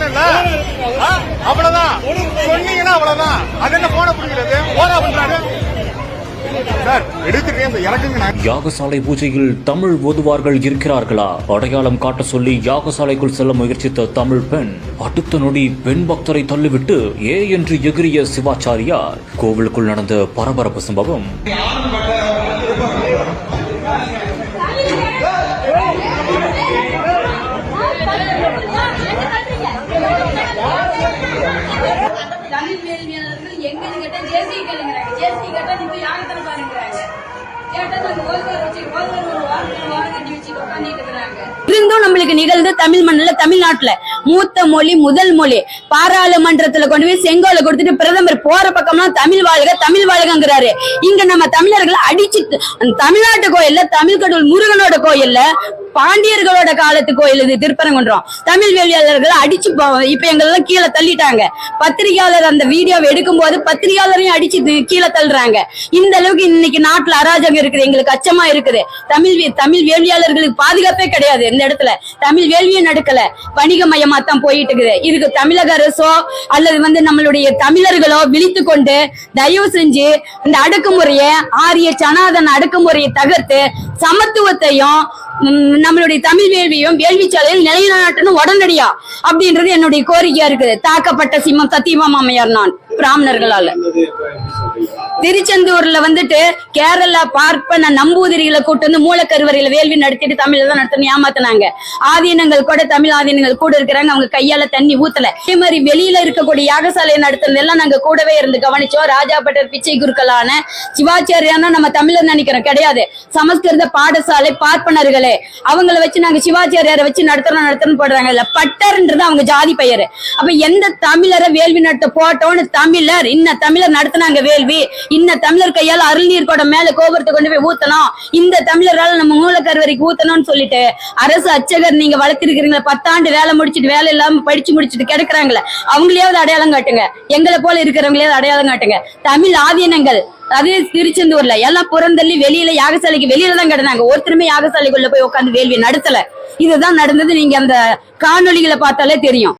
சொன்னேன்ல, அவ்வளவுதான் சொன்னீங்கன்னா அவ்வளவுதான். அது என்ன போன புரிகிறது போரா பண்றாரு சார். எடுத்துட்டு இந்த இறக்குங்க. யாகசாலை பூஜையில் தமிழ் ஓதுவார்கள் இருக்கிறார்களா? அடையாளம் காட்ட சொல்லி யாகசாலைக்குள் செல்ல முயற்சித்த தமிழ் பெண் அடுத்த நொடி பெண் பக்தரை தள்ளிவிட்டு ஏ என்று எகிரிய சிவாச்சாரியார். கோவிலுக்குள் நடந்த பரபரப்பு சம்பவம். இருந்தும் நம்மளுக்கு நிகழ்ந்து தமிழ் மண்ணில தமிழ்நாட்டுல மூத்த மொழி முதல் மொழி பாராளுமன்றத்துல கொண்டு போய் செங்கோலை கொடுத்துட்டு பிரதமர் போற பக்கம்லாம் தமிழ் வாழ்க தமிழ் வாழ்கிறாரு. இங்க நம்ம தமிழர்களை அடிச்சு தமிழ்நாட்டு கோயில்ல தமிழ் கடவுள் முருகனோட கோயில்ல பாண்டியர்களோட காலத்து கோயில் இது திருப்பரங்குன்றம். தமிழ் வேலையாளர்கள் அடிச்சு இப்ப எங்களெல்லாம் கீழே தள்ளிட்டாங்க. பத்திரிகையாளர் அந்த வீடியோவை எடுக்கும் போது பத்திரிகையாளரையும் அடிச்சு கீழே தள்ளுறாங்க. இந்த அளவுக்கு இன்னைக்கு நாட்டுல அராஜகம் இருக்குது. எங்களுக்கு அச்சமா இருக்குது. தமிழ் வேலையாளர்களுக்கு பாதுகாப்பே கிடையாது. இந்த இடத்துல தமிழ் வேள்வியை நடக்கல, வணிக மயமா தான் போயிட்டு இருக்குது. இதுக்கு தமிழக அரசோ அல்லது நம்மளுடைய தமிழர்களோ விழித்து கொண்டு தயவு செஞ்சு இந்த அடக்குமுறையை ஆரிய சனாதன அடக்குமுறையை தகர்த்து சமத்துவத்தையும் நம்மளுடைய தமிழ் வேள்வியும் வேள்விச்சாலையில் நிலைநாட்டணும் உடனடியா அப்படின்றது என்னுடைய கோரிக்கையா இருக்குது. தாக்கப்பட்ட சிம்மம் சத்தியபாமா அம்மையார் நான் பிராமணர்களால. திருச்செந்தூர்ல கேரளா பார்ப்பன நம்பூதிரிகளை கூட்டு மூலக்கருவறையில வேள்வி நடத்திட்டு தமிழ்ல தான் நடத்தணும் ஏமாத்தினாங்க. ஆதீனங்கள் கூட தமிழ் ஆதீனங்கள் கூட இருக்கிறாங்க. அவங்க கையால தண்ணி ஊத்தல. அதே மாதிரி வெளியில இருக்கக்கூடிய யாகசாலையை நடத்துறது எல்லாம் நாங்க கூடவே இருந்து கவனிச்சோம். ராஜாபட்டர் பிச்சை குருக்களான சிவாச்சாரியானா நம்ம தமிழர் நினைக்கிறோம் கிடையாது. சமஸ்கிருத பாடசாலை பார்ப்பனர்களே அவங்கள வச்சு நாங்க சிவாச்சாரியாரை வச்சு நடத்தணும் போடுறாங்க. இல்ல பட்டர்ன்றது அவங்க ஜாதி பெயரு. அப்ப எந்த தமிழரை வேள்வி நடத்த போட்டோன்னு தமிழர் இன்ன தமிழர் நடத்தினாங்க வேள்வி, இன்ன தமிழர் கையால அருள்நீர் கூட மேல கோபுரத்தை கொண்டு போய் ஊத்தணும், இந்த தமிழரால நம்ம மூலக்கருவறைக்கு ஊத்தணும்னு சொல்லிட்டு அரசு அர்ச்சகர் நீங்க வளர்த்திருக்கிறீங்களா? 10 ஆண்டு வேலை முடிச்சுட்டு வேலை இல்லாம படிச்சு முடிச்சுட்டு கிடக்குறாங்களே அவங்களையாவது அடையாளம் காட்டுங்க. எங்களை போல இருக்கிறவங்களையாவது அடையாளம் காட்டுங்க. தமிழ் ஆதீனங்கள் அதே திருச்செந்தூர்ல எல்லாம் புறந்தள்ளி வெளியில யாகசாலைக்கு வெளியில தான் கிடந்தாங்க. ஒருத்தருமே யாகசாலைக்குள்ள போய் உட்காந்து வேள்வி நடத்தல. இதுதான் நடந்தது. நீங்க அந்த காணொலிகளை பார்த்தாலே தெரியும்.